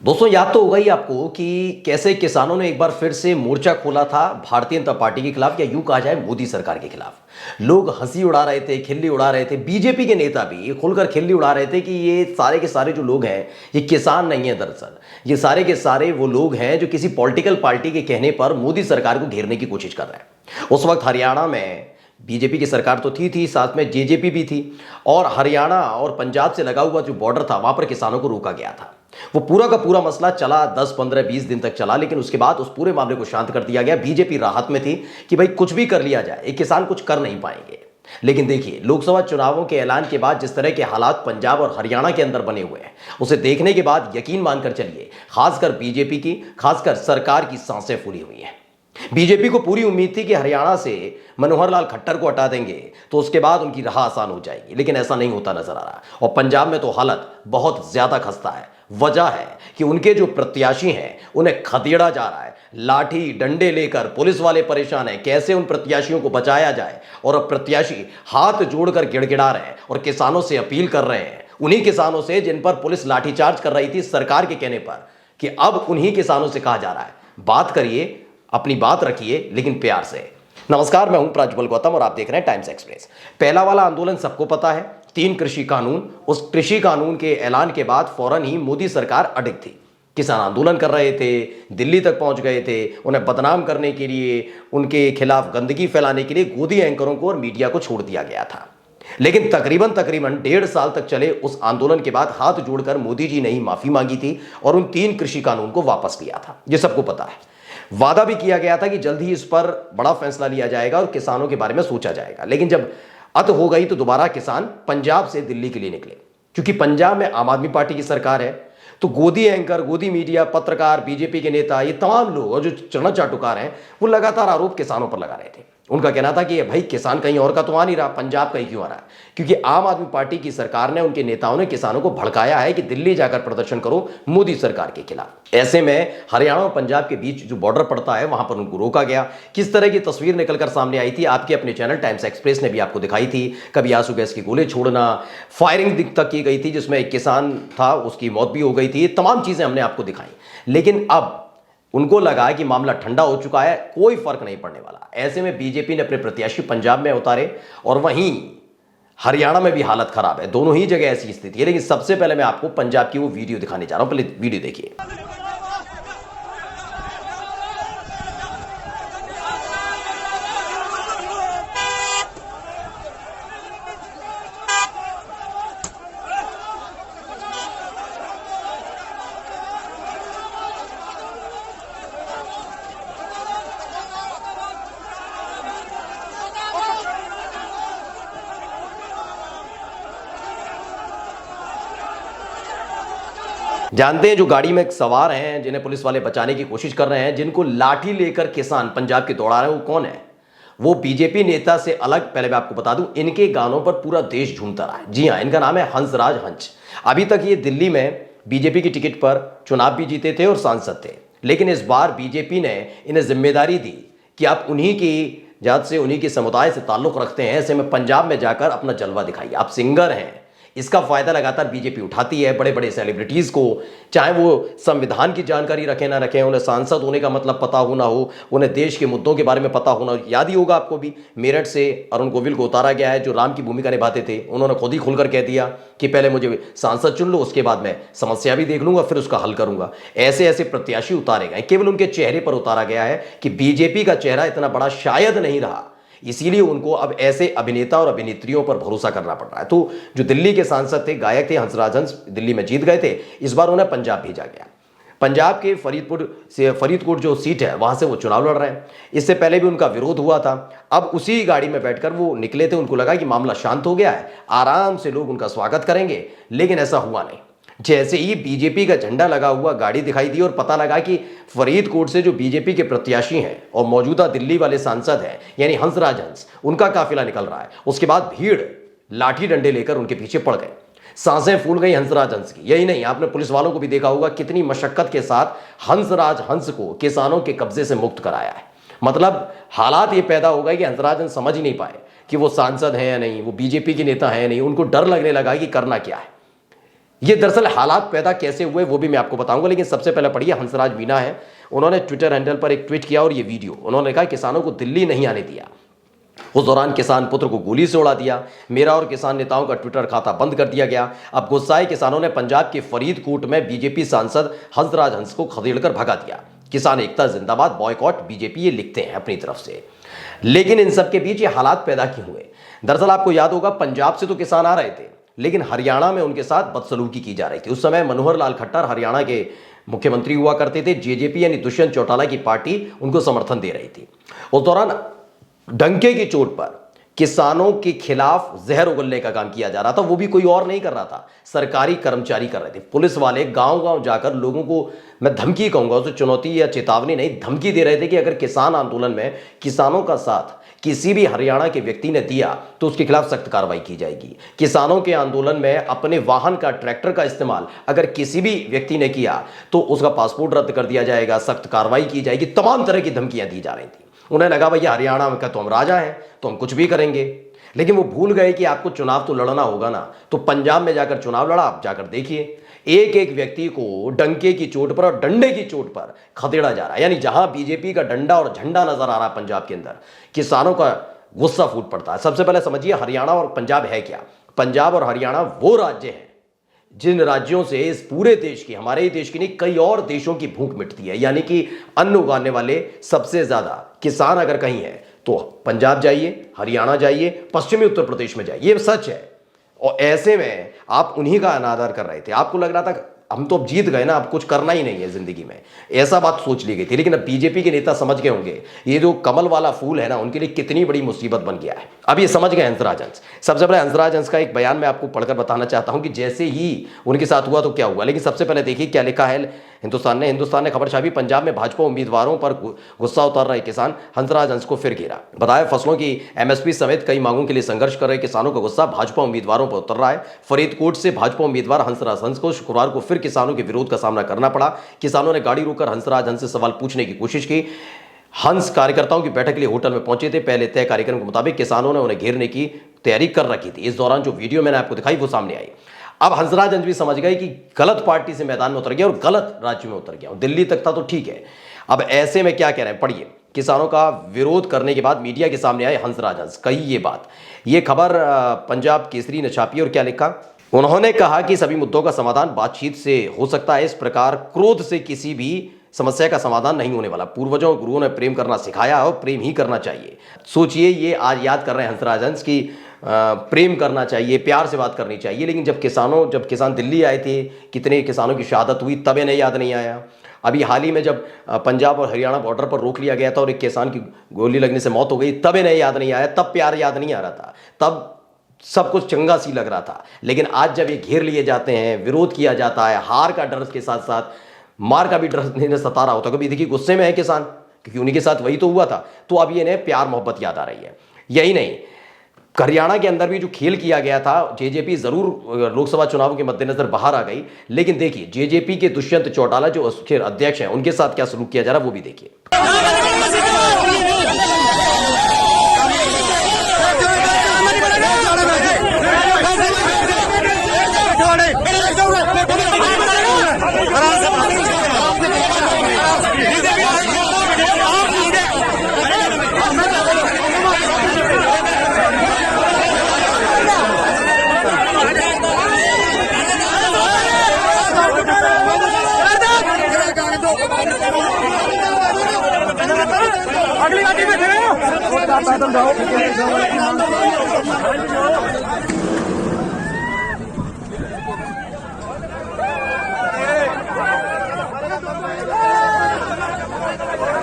दोस्तों याद तो होगा ही आपको कि कैसे किसानों ने एक बार फिर से मोर्चा खोला था भारतीय जनता पार्टी के खिलाफ या यूं कहा जाए मोदी सरकार के खिलाफ। लोग हंसी उड़ा रहे थे, खिल्ली उड़ा रहे थे। बीजेपी के नेता भी ये खुलकर खिल्ली उड़ा रहे थे कि ये सारे के सारे जो लोग हैं ये किसान नहीं है। दरअसल ये सारे के सारे वो लोग हैं जो किसी पॉलिटिकल पार्टी के कहने पर मोदी सरकार को घेरने की कोशिश कर रहे हैं। उस वक्त हरियाणा में बीजेपी की सरकार तो थी, साथ में जेजेपी भी थी और हरियाणा और पंजाब से लगा हुआ जो बॉर्डर था वहां पर किसानों को रोका गया था। वो पूरा का पूरा मसला चला 10, 15, 20 दिन तक चला, लेकिन उसके बाद उस पूरे मामले को शांत कर दिया गया। बीजेपी राहत में थी कि भाई कुछ भी कर लिया जाए, एक किसान कुछ कर नहीं पाएंगे। लेकिन देखिए, लोकसभा चुनावों के ऐलान के बाद जिस तरह के हालात पंजाब और हरियाणा के अंदर बने हुए हैं, उसे देखने के बाद यकीन मानकर चलिए, खासकर बीजेपी की, खासकर सरकार की सांसें फूली हुई हैं। बीजेपी को पूरी उम्मीद थी कि हरियाणा से मनोहर लाल खट्टर को हटा देंगे तो उसके बाद उनकी राह आसान हो जाएगी, लेकिन ऐसा नहीं होता नजर आ रहा। और पंजाब में तो हालत बहुत ज्यादा खस्ता है। वजह है कि उनके जो प्रत्याशी हैं उन्हें खदेड़ा जा रहा है। लाठी डंडे लेकर पुलिस वाले परेशान हैं, कैसे उन प्रत्याशियों को बचाया जाए। और अब प्रत्याशी हाथ जोड़कर गिड़गिड़ा रहे हैं और किसानों से अपील कर रहे हैं, उन्हीं किसानों से जिन पर पुलिस लाठीचार्ज कर रही थी सरकार के कहने पर, कि अब उन्हीं किसानों से कहा जा रहा है बात करिए, अपनी बात रखिए, लेकिन प्यार से। नमस्कार, मैं हूं प्रज्वल गौतम और आप देख रहे हैं टाइम्स एक्सप्रेस। पहला वाला आंदोलन सबको पता है, 3 कृषि कानून। उस कृषि कानून के ऐलान के बाद फौरन ही मोदी सरकार अडिग थी। किसान आंदोलन कर रहे थे, दिल्ली तक पहुंच गए थे। उन्हें बदनाम करने के लिए, उनके खिलाफ गंदगी फैलाने के लिए गोदी एंकरों को और मीडिया को छोड़ दिया गया था। लेकिन तकरीबन 1.5 साल तक चले उस आंदोलन के बाद हाथ जोड़कर मोदी जी ने ही माफी मांगी थी और उन 3 कृषि कानून को वापस लिया था। ये सबको पता है। वादा भी किया गया था कि जल्द ही इस पर बड़ा फैसला लिया जाएगा और किसानों के बारे में सोचा जाएगा। लेकिन जब अत हो गई तो दोबारा किसान पंजाब से दिल्ली के लिए निकले। क्योंकि पंजाब में आम आदमी पार्टी की सरकार है, तो गोदी एंकर, गोदी मीडिया, पत्रकार, बीजेपी के नेता, ये तमाम लोग और जो चरण चाटुकार हैं वो लगातार आरोप किसानों पर लगा रहे थे। उनका कहना था कि भाई किसान कहीं और का तो आ नहीं रहा, पंजाब का ही क्यों आ रहा है। क्योंकि आम आदमी पार्टी की सरकार ने, उनके नेताओं ने किसानों को भड़काया है कि दिल्ली जाकर प्रदर्शन करो मोदी सरकार के खिलाफ। ऐसे में हरियाणा और पंजाब के बीच जो बॉर्डर पड़ता है वहां पर उनको रोका गया। किस तरह की तस्वीर निकलकर सामने आई थी, आपके अपने चैनल टाइम्स एक्सप्रेस ने भी आपको दिखाई थी। कभी आंसू गैस के गोले छोड़ना, फायरिंग तक की गई थी जिसमें एक किसान था, उसकी मौत भी हो गई थी। तमाम चीजें हमने आपको दिखाई। लेकिन अब उनको लगा कि मामला ठंडा हो चुका है, कोई फर्क नहीं पड़ने वाला। ऐसे में बीजेपी ने अपने प्रत्याशी पंजाब में उतारे और वहीं हरियाणा में भी हालत खराब है। दोनों ही जगह ऐसी स्थिति है। लेकिन सबसे पहले मैं आपको पंजाब की वो वीडियो दिखाने जा रहा हूं, पहले वीडियो देखिए। जानते हैं जो गाड़ी में सवार हैं, जिन्हें पुलिस वाले बचाने की कोशिश कर रहे हैं, जिनको लाठी लेकर किसान पंजाब के दौड़ा रहे हैं, वो कौन है? वो बीजेपी नेता से अलग, पहले मैं आपको बता दूं, इनके गानों पर पूरा देश झूमता रहा है। जी हां, इनका नाम है हंसराज हंस। अभी तक ये दिल्ली में बीजेपी की टिकट पर चुनाव भी जीते थे और सांसद थे। लेकिन इस बार बीजेपी ने इन्हें जिम्मेदारी दी कि आप उन्हीं की जात से, उन्हीं के समुदाय से ताल्लुक रखते हैं, ऐसे में पंजाब में जाकर अपना जलवा दिखाइए। आप सिंगर हैं, इसका फायदा लगातार बीजेपी उठाती है। बड़े बड़े सेलिब्रिटीज को, चाहे वो संविधान की जानकारी रखें ना रखें, उन्हें सांसद होने का मतलब पता हो ना हो, उन्हें देश के मुद्दों के बारे में पता होना। याद ही होगा आपको भी, मेरठ से अरुण गोविल को उतारा गया है जो राम की भूमिका निभाते थे। उन्होंने खुद ही खुलकर कह दिया कि पहले मुझे सांसद चुन लो, उसके बाद मैं समस्या भी देख लूंगा, फिर उसका हल करूंगा। ऐसे ऐसे प्रत्याशी उतारे गए, केवल उनके चेहरे पर उतारा गया है कि बीजेपी का चेहरा इतना बड़ा शायद नहीं रहा, इसीलिए उनको अब ऐसे अभिनेता और अभिनेत्रियों पर भरोसा करना पड़ रहा है। तो जो दिल्ली के सांसद थे, गायक थे, हंसराज हंस दिल्ली में जीत गए थे। इस बार उन्हें पंजाब भेजा गया। पंजाब के फरीदकोट जो सीट है वहां से वो चुनाव लड़ रहे हैं। इससे पहले भी उनका विरोध हुआ था। अब उसी गाड़ी में बैठकर वो निकले थे। उनको लगा कि मामला शांत हो गया है, आराम से लोग उनका स्वागत करेंगे, लेकिन ऐसा हुआ नहीं। जैसे ही बीजेपी का झंडा लगा हुआ गाड़ी दिखाई दी और पता लगा कि फरीदकोट से जो बीजेपी के प्रत्याशी हैं और मौजूदा दिल्ली वाले सांसद हैं, यानी हंसराज हंस, उनका काफिला निकल रहा है, उसके बाद भीड़ लाठी डंडे लेकर उनके पीछे पड़ गए। सांसें फूल गई हंसराज हंस की। यही नहीं, आपने पुलिस वालों को भी देखा होगा कितनी मशक्कत के साथ हंसराज हंस को किसानों के कब्जे से मुक्त कराया है। मतलब हालात ये पैदा हो गए कि हंसराज हंस समझ ही नहीं पाए कि वो सांसद हैं या नहीं, वो बीजेपी के नेता हैं या नहीं। उनको डर लगने लगा कि करना क्या है। ये दरअसल हालात पैदा कैसे हुए वो भी मैं आपको बताऊंगा, लेकिन सबसे पहले पढ़िए हंसराज मीणा है, उन्होंने ट्विटर हैंडल पर एक ट्वीट किया और ये वीडियो। उन्होंने कहा किसानों को दिल्ली नहीं आने दिया, उस दौरान किसान पुत्र को गोली से उड़ा दिया, मेरा और किसान नेताओं का ट्विटर खाता बंद कर दिया गया। अब गुस्साए किसानों ने पंजाब के फरीदकोट में बीजेपी सांसद हंसराज हंस को खदेड़कर भगा दिया। किसान एकता जिंदाबाद, बॉयकॉट बीजेपी, ये लिखते हैं अपनी तरफ से। लेकिन इन सब के बीच ये हालात पैदा क्यों हुए? दरअसल आपको याद होगा पंजाब से तो किसान आ रहे थे, लेकिन हरियाणा में उनके साथ बदसलूकी की जा रही थी। उस समय मनोहर लाल खट्टर हरियाणा के मुख्यमंत्री हुआ करते थे। जेजेपी यानी दुष्यंत चौटाला की पार्टी उनको समर्थन दे रही थी। उस दौरान डंके की चोट पर किसानों के खिलाफ जहर उगलने का काम किया जा रहा था। वो भी कोई और नहीं कर रहा था, सरकारी कर्मचारी कर रहे थे। पुलिस वाले गांव गांव जाकर लोगों को, मैं धमकी कहूंगा उसे, चुनौती या चेतावनी नहीं, धमकी दे रहे थे कि अगर किसान आंदोलन में किसानों का साथ किसी भी हरियाणा के व्यक्ति ने दिया तो उसके खिलाफ सख्त कार्रवाई की जाएगी। किसानों के आंदोलन में अपने वाहन का, ट्रैक्टर का इस्तेमाल अगर किसी भी व्यक्ति ने किया तो उसका पासपोर्ट रद्द कर दिया जाएगा, सख्त कार्रवाई की जाएगी। तमाम तरह की धमकियां दी जा रही थी। उन्हें लगा भैया हरियाणा में का तो हम राजा हैं, तो हम कुछ भी करेंगे। लेकिन वो भूल गए कि आपको चुनाव तो लड़ना होगा ना। तो पंजाब में जाकर चुनाव लड़ा, आप जाकर देखिए एक एक व्यक्ति को डंके की चोट पर और डंडे की चोट पर खदेड़ा जा रहा है। यानी जहां बीजेपी का डंडा और झंडा नजर आ रहा है पंजाब के अंदर, किसानों का गुस्सा फूट पड़ता है। सबसे पहले समझिए हरियाणा और पंजाब है क्या। पंजाब और हरियाणा वो राज्य हैं जिन राज्यों से इस पूरे देश की, हमारे ही देश की नहीं, कई और देशों की भूख मिटती है। यानी कि अन्न उगाने वाले सबसे ज्यादा किसान अगर कहीं है तो पंजाब जाइए, हरियाणा जाइए, पश्चिमी उत्तर प्रदेश में जाइए, ये सच है। और ऐसे में आप उन्हीं का अनादर कर रहे थे। आपको लग रहा था हम तो अब जीत गए ना, अब कुछ करना ही नहीं है जिंदगी में, ऐसा बात सोच ली गई थी। लेकिन अब बीजेपी के नेता समझ गए होंगे ये जो कमल वाला फूल है ना, उनके लिए कितनी बड़ी मुसीबत बन गया है। अब ये समझ गए हंसराज हंस। सबसे पहले हंसराज हंस का एक बयान मैं आपको पढ़कर बताना चाहता हूं कि जैसे ही उनके साथ हुआ तो क्या हुआ। लेकिन सबसे पहले देखिए क्या लिखा है हिंदुस्तान ने खबर छापी, पंजाब में भाजपा उम्मीदवारों पर गुस्सा उतार रहे किसान, हंसराज हंस को फिर घेरा। बताया फसलों की एमएसपी समेत कई मांगों के लिए संघर्ष कर रहे किसानों का गुस्सा भाजपा उम्मीदवारों पर उतर रहा है। फरीदकोट से भाजपा उम्मीदवार हंसराज हंस को शुक्रवार को फिर किसानों के विरोध का सामना करना पड़ा। किसानों ने गाड़ी रोककर हंसराज हंस से सवाल पूछने की कोशिश की। हंस कार्यकर्ताओं की बैठक के लिए होटल में पहुंचे थे। पहले तय कार्यक्रम के मुताबिक किसानों ने उन्हें घेरने की तैयारी कर रखी थी। इस दौरान जो वीडियो मैंने आपको दिखाई वो सामने आई। अब हंसराज हंस भी समझ गए कि गलत पार्टी से मैदान में उतर गया और गलत राज्य में उतर गया। दिल्ली तक था तो ठीक है, अब ऐसे में क्या कह रहे हैं पढ़िए। किसानों का विरोध करने के बाद मीडिया के सामने आए हंसराज हंस, कही ये बात। ये खबर पंजाब केसरी ने छापी और क्या लिखा, उन्होंने कहा कि सभी मुद्दों का समाधान बातचीत से हो सकता है। इस प्रकार क्रोध से किसी भी समस्या का समाधान नहीं होने वाला। पूर्वजों और गुरुओं ने प्रेम करना सिखाया और प्रेम ही करना चाहिए। सोचिए ये आज याद कर रहे हैं हंसराज हंस की प्रेम करना चाहिए, प्यार से बात करनी चाहिए। लेकिन जब किसान दिल्ली आए थे, कितने किसानों की शहादत हुई, तब इन्हें याद नहीं आया। अभी हाल ही में जब पंजाब और हरियाणा बॉर्डर पर रोक लिया गया था और एक किसान की गोली लगने से मौत हो गई, तब इन्हें याद नहीं आया, तब प्यार याद नहीं आ रहा था, तब सब कुछ चंगा सी लग रहा था। लेकिन आज जब ये घेर लिए जाते हैं, विरोध किया जाता है, हार का डर के साथ साथ मार का भी डर इन्हें सता रहा होता। कभी देखिए गुस्से में है किसान, क्योंकि उन्हीं के साथ वही तो हुआ था, तो अब ये इन्हें प्यार मोहब्बत याद आ रही है। यही नहीं, हरियाणा के अंदर भी जो खेल किया गया था, जेजेपी जरूर लोकसभा चुनाव के मद्देनजर बाहर आ गई, लेकिन देखिए जेजेपी के दुष्यंत चौटाला जो उसके अध्यक्ष हैं, उनके साथ क्या सलूक किया जा रहा है वो भी देखिए। अगली गाड़ी में पैदल जाओ।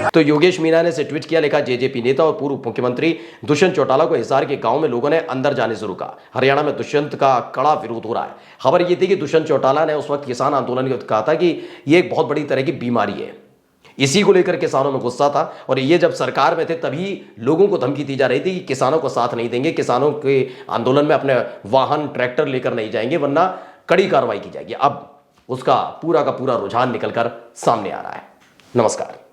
तो योगेश मीना ने इसे ट्वीट किया, लिखा जेजेपी नेता और पूर्व मुख्यमंत्री दुष्यंत चौटाला को हिसार के गांव में लोगों ने अंदर जाने से रोका। हरियाणा में दुष्यंत का कड़ा विरोध हो रहा है। खबर ये थी कि दुष्यंत चौटाला ने उस वक्त किसान आंदोलन के कहा था कि ये एक बहुत बड़ी तरह की बीमारी है। इसी को लेकर किसानों में गुस्सा था और ये जब सरकार में थे तभी लोगों को धमकी दी जा रही थी कि किसानों को साथ नहीं देंगे, किसानों के आंदोलन में अपने वाहन ट्रैक्टर लेकर नहीं जाएंगे वरना कड़ी कार्रवाई की जाएगी। अब उसका पूरा का पूरा रुझान निकलकर सामने आ रहा है। नमस्कार।